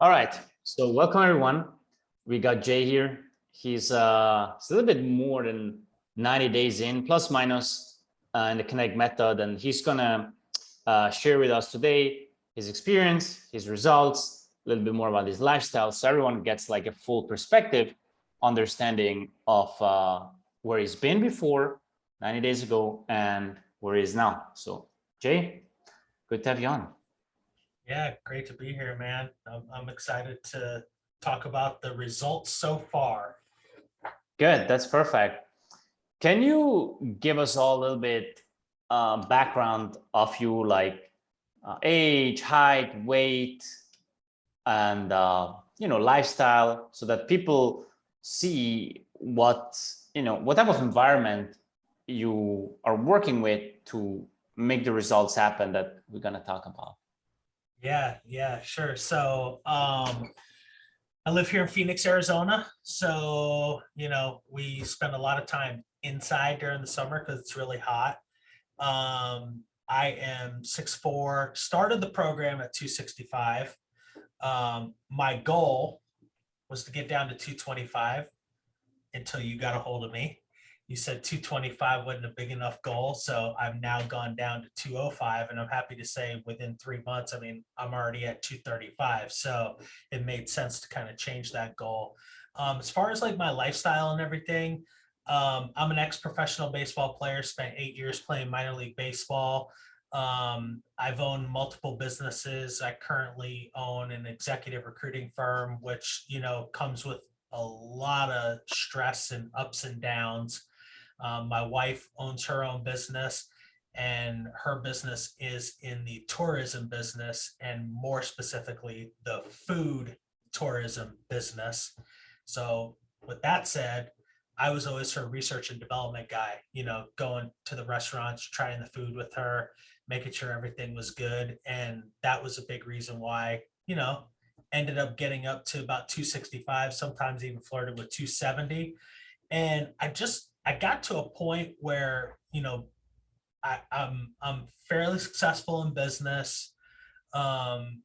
All right, so welcome everyone. We got Jay here. He's a little bit more than 90 days in, plus minus, in the Kinetic method, and he's gonna share with us today his experience, his results, a little bit more about his lifestyle, so everyone gets like a full perspective, understanding of where he's been before, 90 days ago, and where he is now. So, Jay, good to have you on. Yeah, great to be here, man. I'm excited to talk about the results so far. Good, that's perfect. Can you give us all a little bit background of you, like age, height, weight, and lifestyle, so that people see what type of environment you are working with to make the results happen that we're gonna talk about. Yeah, sure. So, I live here in Phoenix, Arizona. So, we spend a lot of time inside during the summer because it's really hot. I am 6'4", started the program at 265. My goal was to get down to 225 until you got a hold of me. You said 225 wasn't a big enough goal, so I've now gone down to 205, and I'm happy to say within 3 months, I mean, I'm already at 235, so it made sense to kind of change that goal. As far as like my lifestyle and everything, I'm an ex-professional baseball player, spent 8 years playing minor league baseball. I've owned multiple businesses. I currently own an executive recruiting firm, which, comes with a lot of stress and ups and downs. My wife owns her own business, and her business is in the tourism business, and more specifically, the food tourism business. So, with that said, I was always her research and development guy, going to the restaurants, trying the food with her, making sure everything was good. And that was a big reason why, ended up getting up to about 265, sometimes even flirted with 270. And I got to a point where, I'm fairly successful in business. Our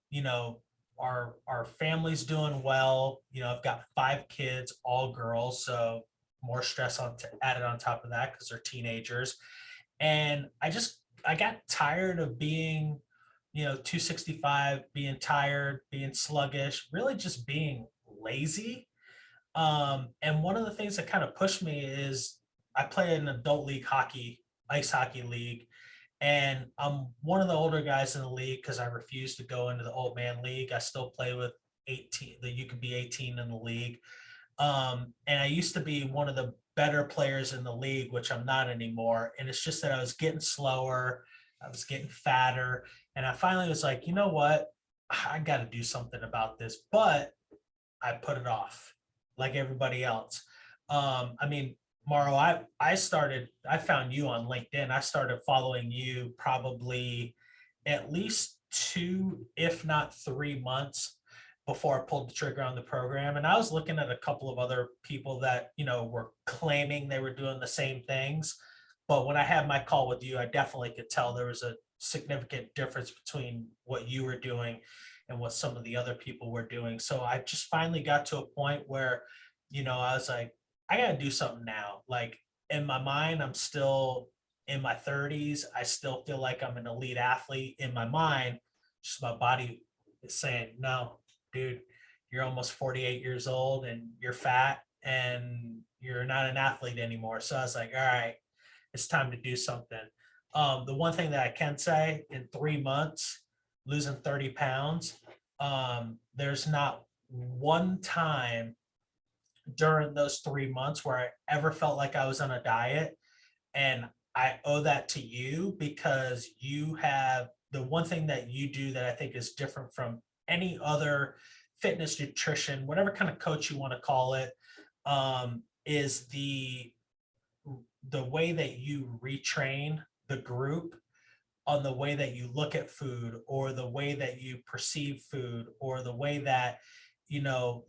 family's doing well. I've got 5 kids, all girls, so more stress added on top of that because they're teenagers. And I got tired of being, 265, being tired, being sluggish, really just being lazy. And one of the things that kind of pushed me is I play an adult league hockey, ice hockey league, and I'm one of the older guys in the league because I refuse to go into the old man league. I still play with 18, that you could be 18 in the league. And I used to be one of the better players in the league, which I'm not anymore. And it's just that I was getting slower, I was getting fatter, and I finally was like, you know what? I got to do something about this. But I put it off like everybody else. I mean, Mauro, I found you on LinkedIn. I started following you probably at least 2, if not 3 months before I pulled the trigger on the program. And I was looking at a couple of other people that, were claiming they were doing the same things. But when I had my call with you, I definitely could tell there was a significant difference between what you were doing and what some of the other people were doing. So I just finally got to a point where, I was like, I got to do something now. Like in my mind, I'm still in my 30s. I still feel like I'm an elite athlete in my mind. Just my body is saying, no, dude, you're almost 48 years old and you're fat and you're not an athlete anymore. So I was like, all right, it's time to do something. The one thing that I can say in 3 months, losing 30 pounds, there's not one time during those 3 months where I ever felt like I was on a diet. And I owe that to you because you have the one thing that you do that I think is different from any other fitness, nutrition, whatever kind of coach you want to call it, is the way that you retrain the group on the way that you look at food or the way that you perceive food or the way that,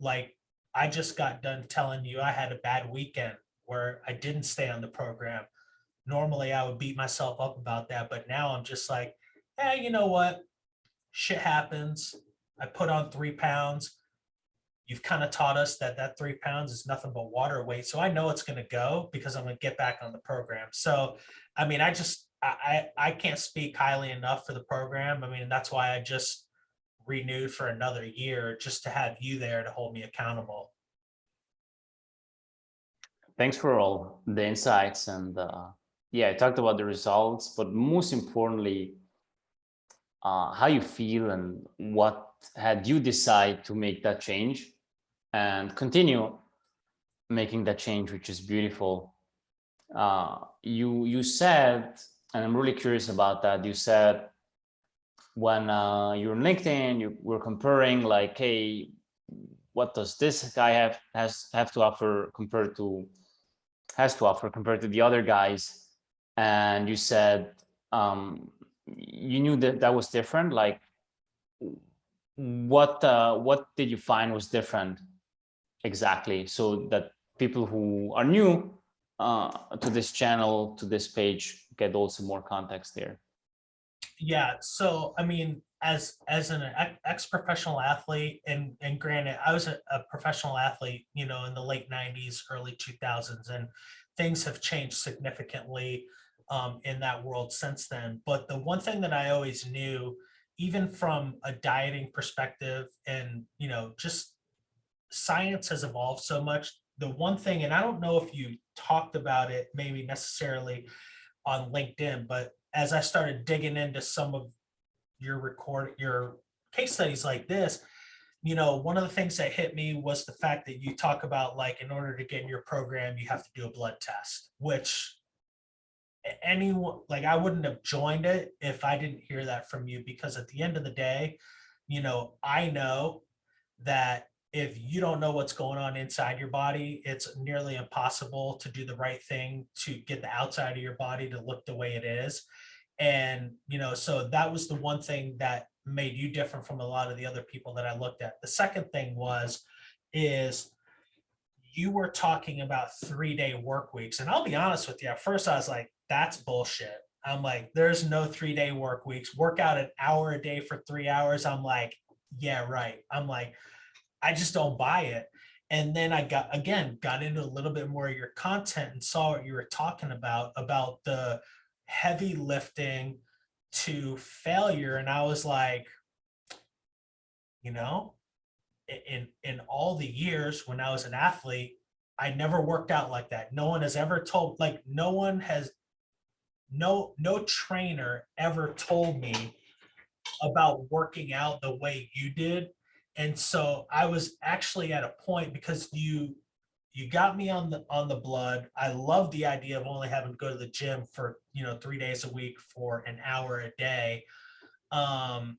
like I just got done telling you I had a bad weekend where I didn't stay on the program. Normally I would beat myself up about that, but now I'm just like, hey, you know what? Shit happens. I put on 3 pounds. You've kind of taught us that that 3 pounds is nothing but water weight. So I know it's going to go because I'm going to get back on the program. So, I mean, I can't speak highly enough for the program. I mean, that's why I just renewed for another year just to have you there to hold me accountable. Thanks for all the insights. And yeah, I talked about the results, but most importantly, how you feel and what had you decide to make that change and continue making that change, which is beautiful. You said, and I'm really curious about that. You said when you're on LinkedIn, you were comparing like, hey, what does this guy have to offer compared to the other guys? And you said you knew that that was different. Like, what did you find was different exactly, so that people who are new to this channel, to this page, get also more context there? Yeah. So, I mean, as an ex-professional athlete, and granted, I was a professional athlete, you know, in the late 90s, early 2000s, and things have changed significantly in that world since then. But the one thing that I always knew, even from a dieting perspective, and, you know, just science has evolved so much. The one thing, and I don't know if you talked about it maybe necessarily on LinkedIn, but as I started digging into some of your case studies like this, you know, one of the things that hit me was the fact that you talk about, like, in order to get in your program, you have to do a blood test, which anyone, like, I wouldn't have joined it if I didn't hear that from you, because at the end of the day, you know, I know that if you don't know what's going on inside your body, it's nearly impossible to do the right thing to get the outside of your body to look the way it is. And, you know, so that was the one thing that made you different from a lot of the other people that I looked at. The second thing is you were talking about 3-day work weeks. And I'll be honest with you, at first I was like, that's bullshit. I'm like, there's no 3-day work weeks. Work out an hour a day for 3 hours. I'm like, yeah, right. I'm like, I just don't buy it. And then I got into a little bit more of your content and saw what you were talking about the heavy lifting to failure. And I was like, you know, in all the years when I was an athlete, I never worked out like that. No one has ever told, like, no one has, no trainer ever told me about working out the way you did. And so I was actually at a point, because you got me on the blood. I love the idea of only having to go to the gym for, you know, 3 days a week for an hour a day. Um,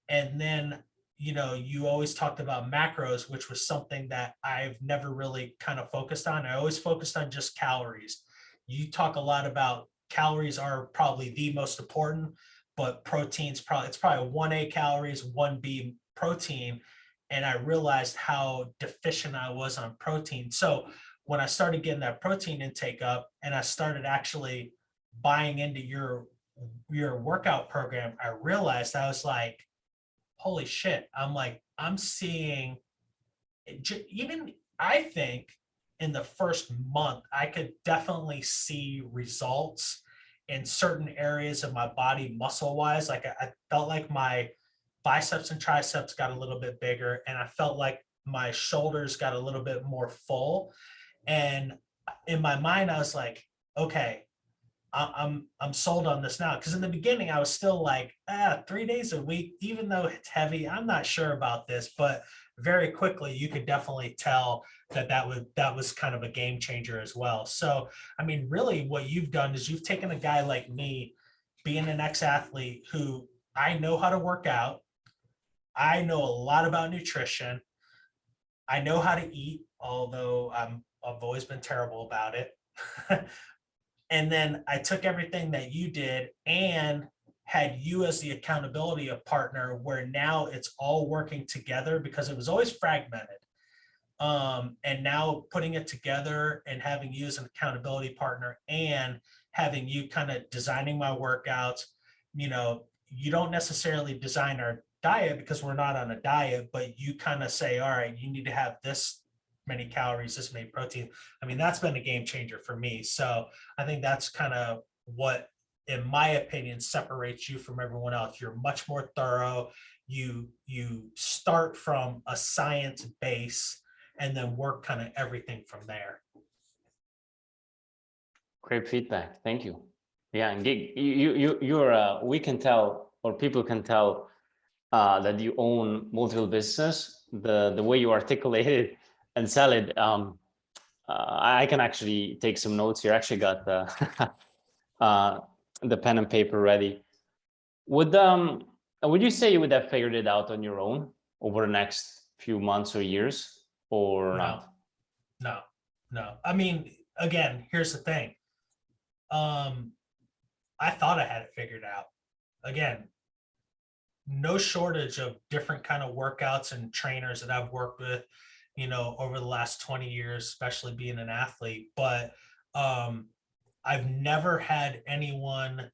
and then, you know, you always talked about macros, which was something that I've never really kind of focused on. I always focused on just calories. You talk a lot about calories are probably the most important, but protein's probably, it's probably 1A calories, 1B protein. And I realized how deficient I was on protein. So when I started getting that protein intake up and I started actually buying into your workout program, I realized, I was like, holy shit. I'm like, I'm seeing even, I think in the first month, I could definitely see results in certain areas of my body muscle wise. Like I felt like my biceps and triceps got a little bit bigger, and I felt like my shoulders got a little bit more full. And in my mind, I was like, okay, I'm sold on this now. Because in the beginning, I was still like, 3 days a week, even though it's heavy, I'm not sure about this. But very quickly, you could definitely tell that was kind of a game changer as well. So, I mean, really, what you've done is you've taken a guy like me, being an ex-athlete, who I know how to work out. I know a lot about nutrition. I know how to eat, although I've always been terrible about it. And then I took everything that you did and had you as the accountability of partner, where now it's all working together, because it was always fragmented. And now putting it together and having you as an accountability partner, and having you kind of designing my workouts. You know, you don't necessarily design our diet because we're not on a diet, but you kind of say, all right, you need to have this many calories, this many protein. I mean, that's been a game changer for me. So I think that's kind of what, in my opinion, separates you from everyone else. You're much more thorough. You start from a science base and then work kind of everything from there. Great feedback. Thank you. Yeah, and you're we can tell, or people can tell, that you own multiple business. The way you articulate it and sell it, I can actually take some notes here. I actually got the pen and paper ready. Would you say you would have figured it out on your own over the next few months or years, or not? No. I mean, again, here's the thing. I thought I had it figured out. Again, no shortage of different kind of workouts and trainers that I've worked with, over the last 20 years, especially being an athlete. But I've never had anyone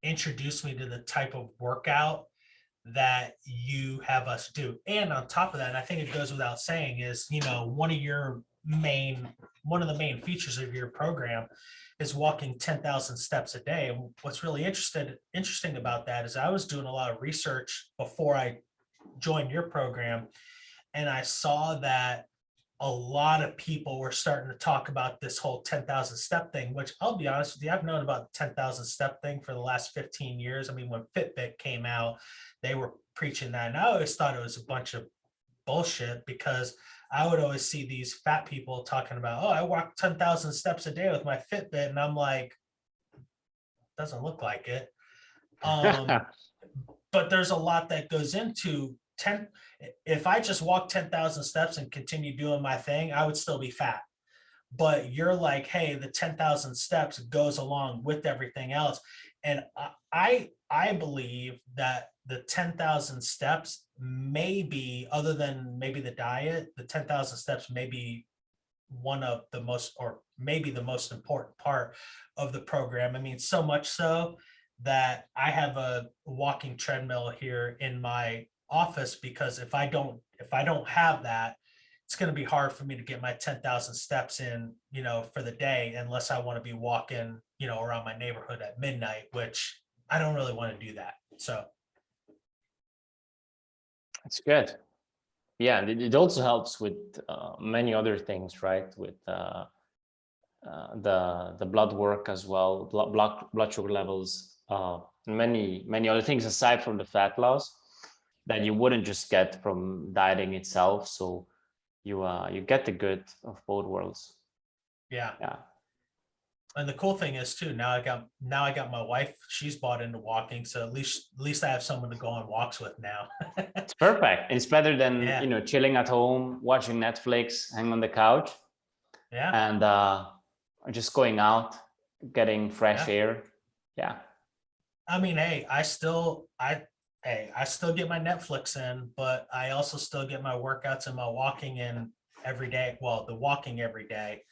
introduce me to the type of workout that you have us do. And on top of that, I think it goes without saying is, one of the main features of your program is walking 10,000 steps a day. And what's really interesting about that is I was doing a lot of research before I joined your program, and I saw that a lot of people were starting to talk about this whole 10,000 step thing, which I'll be honest with you, I've known about the 10,000 step thing for the last 15 years. I mean, when Fitbit came out, they were preaching that. And I always thought it was a bunch of bullshit because I would always see these fat people talking about, oh, I walk 10,000 steps a day with my Fitbit. And I'm like, doesn't look like it. But there's a lot that goes into 10. If I just walk 10,000 steps and continue doing my thing, I would still be fat. But you're like, hey, the 10,000 steps goes along with everything else. And I believe that the 10,000 steps may be, other than maybe the diet, the 10,000 steps may be one of the most, or maybe the most important part of the program. I mean, so much so that I have a walking treadmill here in my office, because if I don't have that, it's going to be hard for me to get my 10,000 steps in, for the day, unless I want to be walking, around my neighborhood at midnight, which I don't really want to do that. So That's good. Yeah, and it also helps with many other things, right? With the blood work as well, blood sugar levels, many other things aside from the fat loss that you wouldn't just get from dieting itself. So you get the good of both worlds. yeah. Yeah. And the cool thing is too, now I got my wife, she's bought into walking. So at least I have someone to go on walks with now. It's perfect. It's better than, Yeah. Chilling at home, watching Netflix, hanging on the couch. Yeah. And just going out, getting fresh air. Yeah. I mean, hey, I still get my Netflix in, but I also still get my workouts and my walking in every day. Well, the walking every day,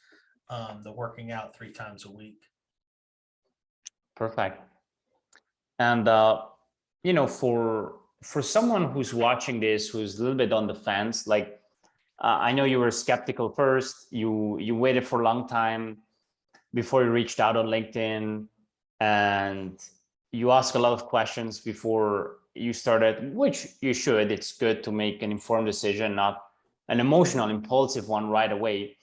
the working out 3 times a week. Perfect. And for someone who's watching this, who's a little bit on the fence, like I know you were skeptical first. You waited for a long time before you reached out on LinkedIn, and you asked a lot of questions before you started, which you should. It's good to make an informed decision, not an emotional, impulsive one right away.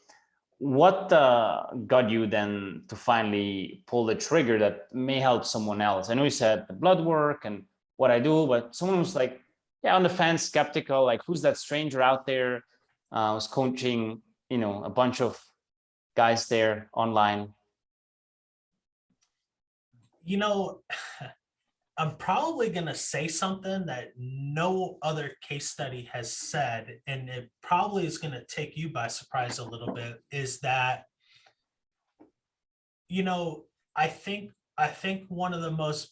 What got you then to finally pull the trigger that may help someone else? I know you said the blood work and what I do, but someone was like, yeah, on the fence, skeptical, like, who's that stranger out there? I was coaching, a bunch of guys there online. I'm probably going to say something that no other case study has said, and it probably is going to take you by surprise a little bit, is that, I think one of the most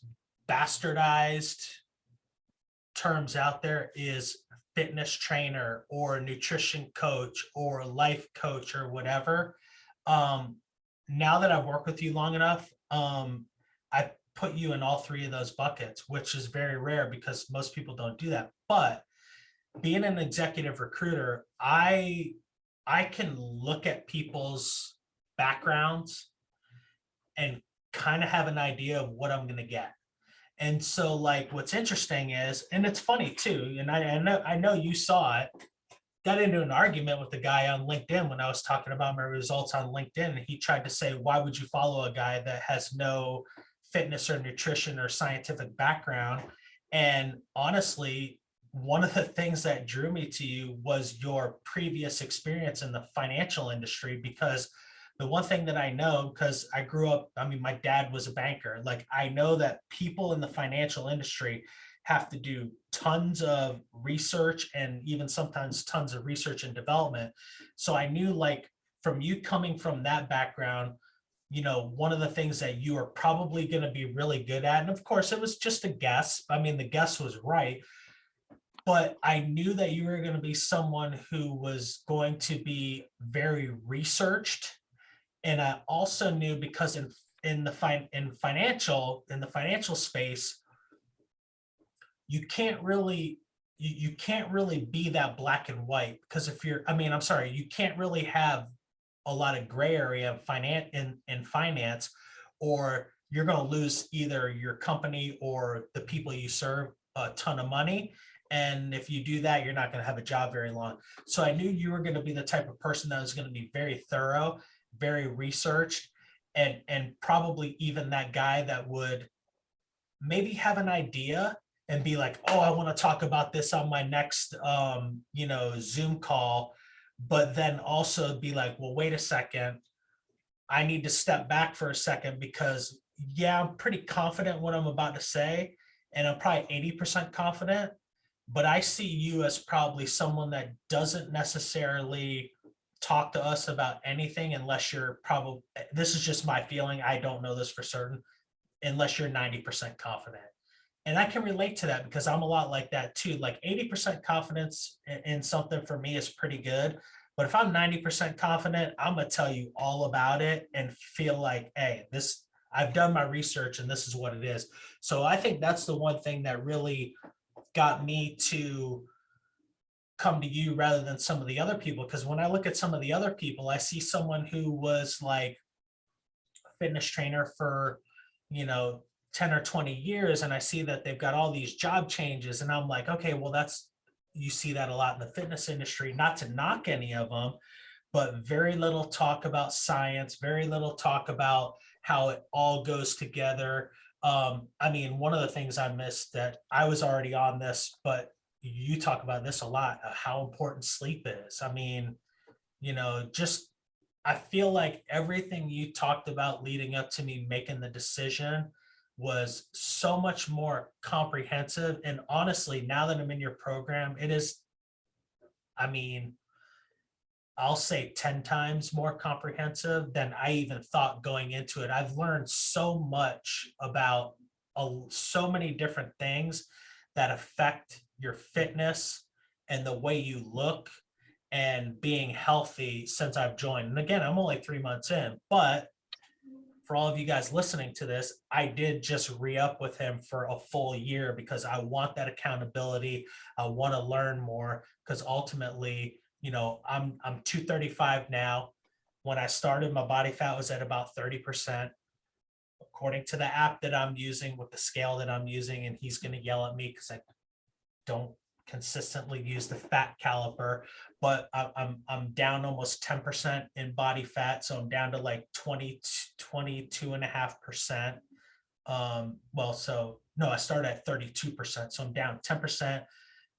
bastardized terms out there is fitness trainer or nutrition coach or life coach or whatever. Now that I've worked with you long enough, I put you in all three of those buckets, which is very rare because most people don't do that. But being an executive recruiter, I can look at people's backgrounds and kind of have an idea of what I'm going to get. And so like what's interesting is, and it's funny too, and I know you saw it, got into an argument with the guy on LinkedIn when I was talking about my results on LinkedIn. And he tried to say, why would you follow a guy that has no fitness or nutrition or scientific background? And honestly, one of the things that drew me to you was your previous experience in the financial industry, because the one thing that I know, because I grew up, I mean, my dad was a banker, like I know that people in the financial industry have to do tons of research and even sometimes tons of research and development. So I knew, like, from you coming from that background, you know, one of the things that you are probably going to be really good at, and of course it was just a guess, I mean, the guess was right, but I knew that you were going to be someone who was going to be very researched. And I also knew, because in the financial space, you can't really you can't really be that black and white, because if you're, I mean, I'm sorry, you can't really have a lot of gray area in finance, or you're going to lose either your company or the people you serve a ton of money. And if you do that, you're not going to have a job very long. So I knew you were going to be the type of person that was going to be very thorough, very researched, and probably even that guy that would maybe have an idea and be like, oh, I want to talk about this on my next you know, Zoom call, but then also be like, well, wait a second, I need to step back for a second, because yeah, I'm pretty confident what I'm about to say, and I'm probably 80% confident, but I see you as probably someone that doesn't necessarily talk to us about anything unless you're probably, this is just my feeling, I don't know this for certain, unless you're 90% confident. And I can relate to that because I'm a lot like that too. Like 80% confidence in something for me is pretty good. But if I'm 90% confident, I'm going to tell you all about it and feel like, hey, this, I've done my research and this is what it is. So I think that's the one thing that really got me to come to you rather than some of the other people. Because when I look at some of the other people, I see someone who was like a fitness trainer for, you know, 10 or 20 years, and I see that they've got all these job changes, and I'm like, okay, well, that's, you see that a lot in the fitness industry, not to knock any of them, but very little talk about science, very little talk about how it all goes together. I mean, one of the things I missed, that I was already on this, but you talk about this a lot, how important sleep is. I mean, you know, just, I feel like everything you talked about leading up to me making the decision was so much more comprehensive. And honestly, now that I'm in your program, it is, I mean, I'll say 10 times more comprehensive than I even thought going into it. I've learned so much about so many different things that affect your fitness and the way you look and being healthy since I've joined. And again, I'm only 3 months in, but for all of you guys listening to this, I did just re-up with him for a full year because I want that accountability. I want to learn more, because ultimately, you know, I'm 235 now. When I started, my body fat was at about 30%. According to the app that I'm using, with the scale that I'm using, and he's going to yell at me because I don't consistently use the fat caliper, but I'm down almost 10% in body fat. So I'm down to like 22.5%. Well, so no, I started at 32%. So I'm down 10%.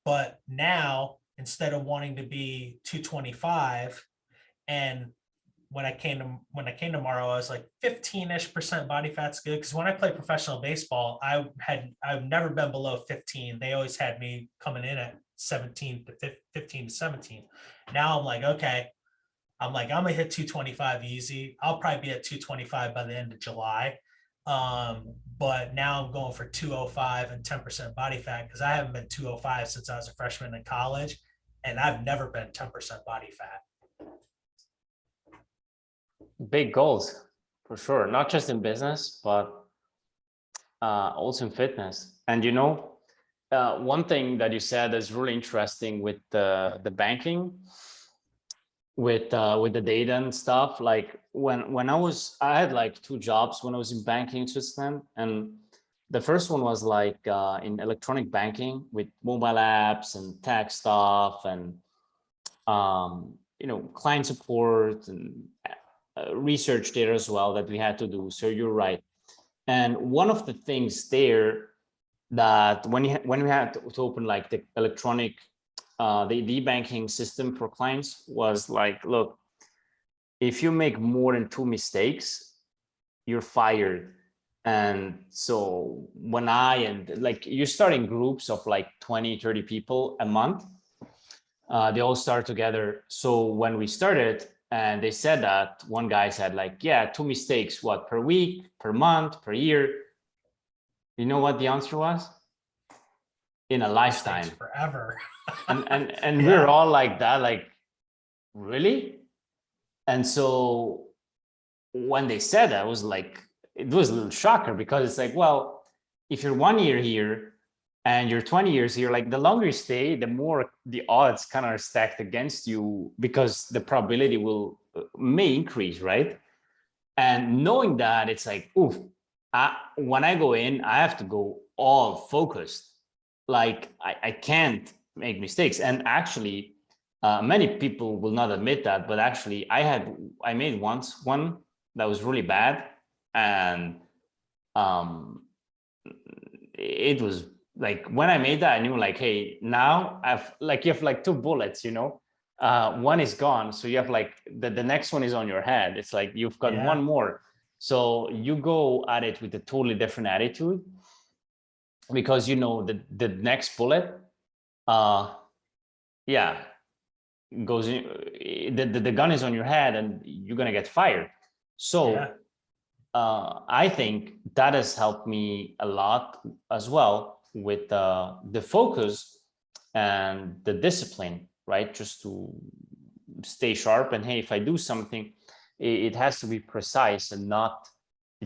But now, instead of wanting to be 225, and when I came tomorrow, I was like 15-ish% body fat's good. Because when I played professional baseball, I've never been below 15. They always had me coming in at 15 to 17. Now I'm like, okay, I'm gonna hit 225 easy. I'll probably be at 225 by the end of July. But now I'm going for 205 and 10% body fat, because I haven't been 205 since I was a freshman in college, and I've never been 10% body fat. Big goals, for sure. Not just in business, but also in fitness. And you know, one thing that you said is really interesting with the banking, with the data and stuff. Like when I had like two jobs when I was in banking in Switzerland, and the first one was like in electronic banking with mobile apps and tech stuff and you know, client support and research there as well that we had to do. So you're right. And one of the things there that when we had to open like the electronic the banking system for clients was like, look, if you make more than 2 mistakes, you're fired. And so when and like you start in groups of like 20, 30 people a month, they all start together. So when we started and they said that, one guy said like, yeah, 2 mistakes, what, per week, per month, per year? You know what the answer was? In a lifetime. Forever. And Yeah. we're all like that, like, really? And so when they said that, I was like, it was a little shocker, because it's like, well, if you're 1 year here and you're 20 years here, like the longer you stay, the more the odds kind of are stacked against you, because the probability may increase, right? And knowing that, it's like, oof, when I go in, I have to go all focused. Like I can't make mistakes. And actually, many people will not admit that, but actually, I made once one that was really bad, and it was like, when I made that, I knew like, hey, now I've like, you have like two bullets, you know, one is gone, so you have like the next one is on your head. It's like you've got one more, so you go at it with a totally different attitude, because you know the next bullet, yeah, goes in, the gun is on your head and you're gonna get fired. So I think that has helped me a lot as well with the focus and the discipline, right? Just to stay sharp. And hey, if I do something, it has to be precise and not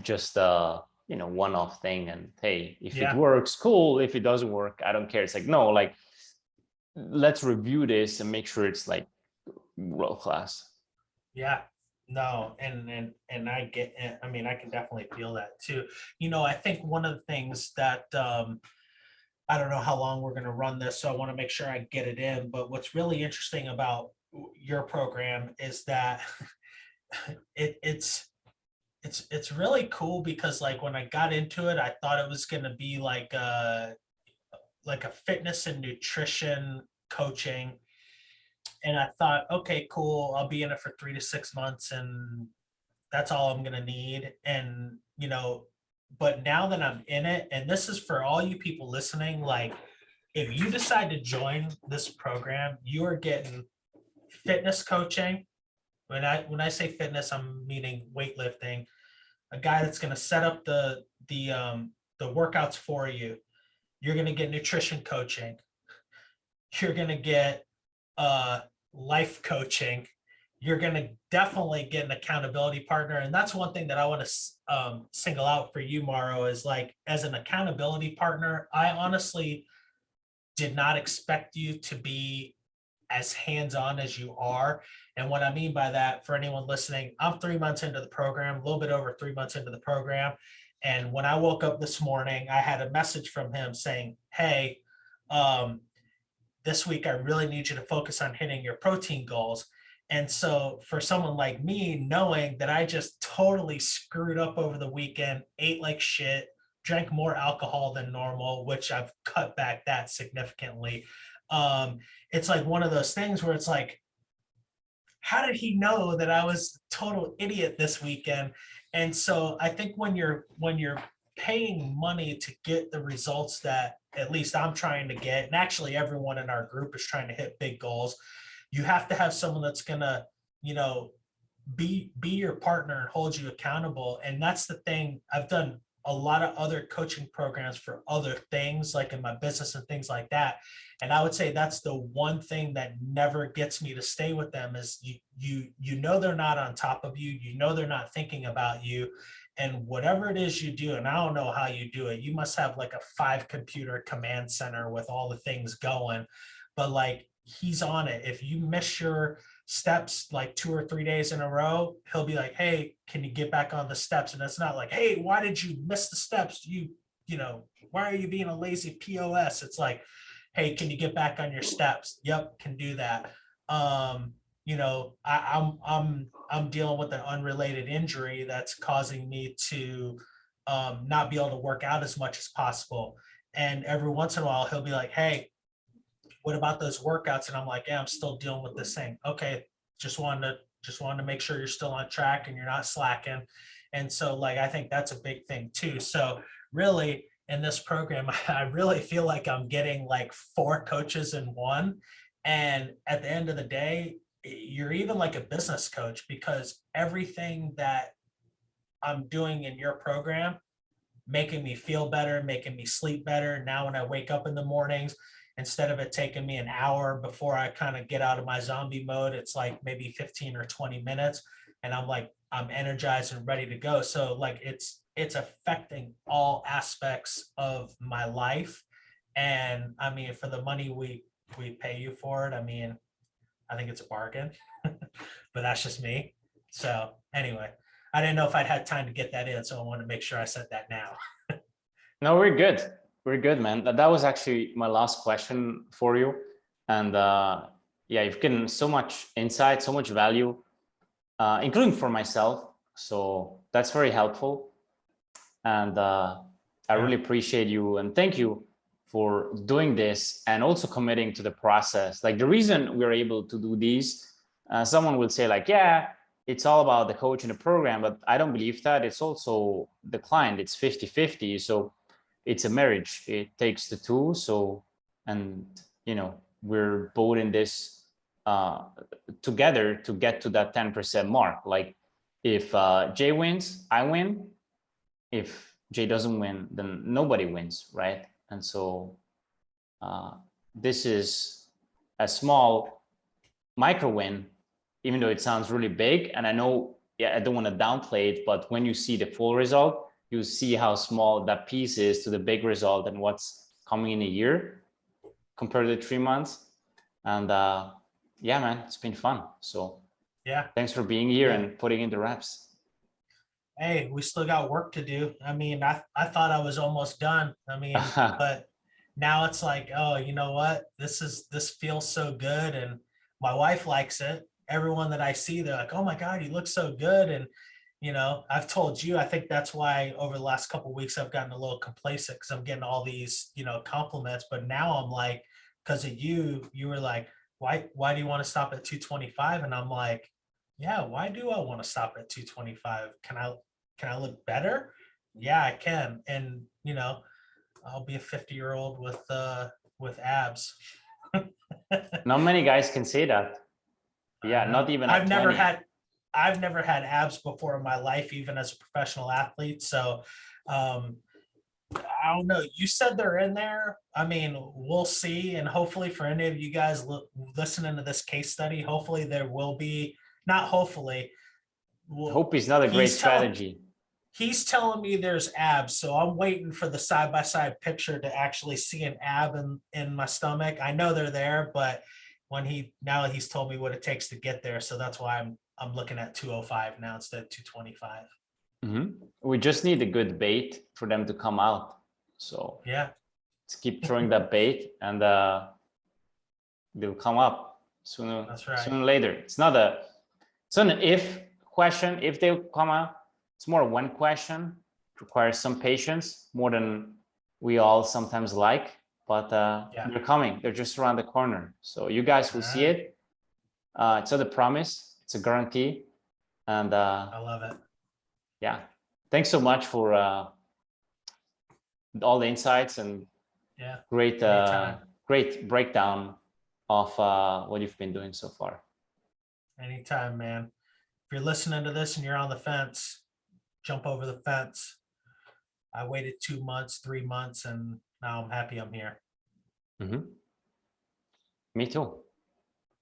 just you know, one-off thing. And hey, if it works, cool. If it doesn't work, I don't care. It's like, no, like, let's review this and make sure it's like world class. Yeah. No, and I get, I mean, I can definitely feel that too. You know, I think one of the things that I don't know how long we're going to run this, so I want to make sure I get it in. But what's really interesting about your program is that it's really cool, because like when I got into it, I thought it was going to be like a fitness and nutrition coaching, and I thought, okay, cool, I'll be in it for 3 to 6 months, and that's all I'm gonna need. And you know, but now that I'm in it, and this is for all you people listening, like if you decide to join this program, you are getting fitness coaching. When I say fitness, I'm meaning weightlifting. A guy that's gonna set up the workouts for you. You're gonna get nutrition coaching. You're gonna get life coaching. You're going to definitely get an accountability partner. And that's one thing that I want to single out for you, Mauro, is like, as an accountability partner, I honestly did not expect you to be as hands-on as you are. And what I mean by that, for anyone listening, I'm 3 months into the program, a little bit over 3 months into the program. And when I woke up this morning, I had a message from him saying, hey, this week I really need you to focus on hitting your protein goals. And so for someone like me, knowing that I just totally screwed up over the weekend, ate like shit, drank more alcohol than normal, which I've cut back that significantly. It's like one of those things where it's like, how did he know that I was a total idiot this weekend? And so I think when you're paying money to get the results that at least I'm trying to get, and actually everyone in our group is trying to hit big goals, you have to have someone that's gonna, you know, be your partner and hold you accountable. And that's the thing. I've done a lot of other coaching programs for other things, like in my business and things like that. And I would say that's the one thing that never gets me to stay with them is you know they're not on top of you, you know they're not thinking about you, and whatever it is you do, and I don't know how you do it, you must have like a 5 computer command center with all the things going, but like he's on it. If you miss your steps like 2 or 3 days in a row, he'll be like, hey, can you get back on the steps? And it's not like, hey, why did you miss the steps? You know, why are you being a lazy POS? It's like, hey, can you get back on your steps? Yep, can do that. You know, I'm dealing with an unrelated injury that's causing me to not be able to work out as much as possible. And every once in a while, he'll be like, hey, what about those workouts? And I'm like, yeah, I'm still dealing with this thing. Okay, just wanted to make sure you're still on track and you're not slacking. And so like I think that's a big thing too. So really in this program, I really feel like I'm getting like 4 coaches in one. And at the end of the day, you're even like a business coach because everything that I'm doing in your program making me feel better, making me sleep better. Now, when I wake up in the mornings, instead of it taking me an hour before I kind of get out of my zombie mode, it's like maybe 15 or 20 minutes. And I'm like, I'm energized and ready to go. So like it's affecting all aspects of my life. And I mean, for the money we pay you for it, I mean, I think it's a bargain, but that's just me. So anyway, I didn't know if I'd had time to get that in, so I want to make sure I said that now. No, we're good. We're good, man. That was actually my last question for you. And yeah, you've given so much insight, so much value, including for myself. So that's very helpful. And I really appreciate you and thank you for doing this and also committing to the process. Like the reason we're able to do these, someone will say like, yeah, it's all about the coach and the program, but I don't believe that. It's also the client. It's 50-50. So it's a marriage. It takes the two. So, and you know, we're both in this together to get to that 10% mark. Like if Jay wins, I win. If Jay doesn't win, then nobody wins, right? And so this is a small micro win, even though it sounds really big. And I know, yeah, I don't want to downplay it, but when you see the full result, you see how small that piece is to the big result and what's coming in a year compared to 3 months. And yeah, man, it's been fun. So Yeah. thanks for being here and putting in the reps. Hey, we still got work to do. I mean, I thought I was almost done. I mean, but now it's like, oh, you know what? This feels so good. And my wife likes it. Everyone that I see, they're like, oh my God, you look so good. And you know, I've told you, I think that's why over the last couple of weeks I've gotten a little complacent because I'm getting all these, you know, compliments. But now I'm like, because of you, you were like, why do you want to stop at 225? And I'm like, yeah, why do I want to stop at 225? Can I look better? Yeah, I can. And you know, I'll be a 50-year-old with abs. Not many guys can say that. Yeah, not even at I've never 20. had abs before in my life, even as a professional athlete. So I don't know. You said they're in there. I mean, we'll see. And hopefully, for any of you guys listening to this case study, hopefully there will be. Not hopefully. Hope is not a great strategy. He's telling me there's abs, so I'm waiting for the side-by-side picture to actually see an ab in my stomach. I know they're there, but now he's told me what it takes to get there, so that's why I'm looking at 205 now instead of 225. Mm-hmm. We just need a good bait for them to come out. So yeah, let's keep throwing that bait, and they'll come up sooner. That's right. Sooner or later. It's not an if question. If they'll come out, it's more a when question. It requires some patience, more than we all sometimes like. But they're coming. They're just around the corner. So you guys will see it. It's not a promise. It's a guarantee. And I love it. Yeah, thanks so much for all the insights and great breakdown of what you've been doing so far. Anytime, man. If you're listening to this and you're on the fence, jump over the fence. I waited 2 months, 3 months, and now I'm happy I'm here. Mhm. Me too.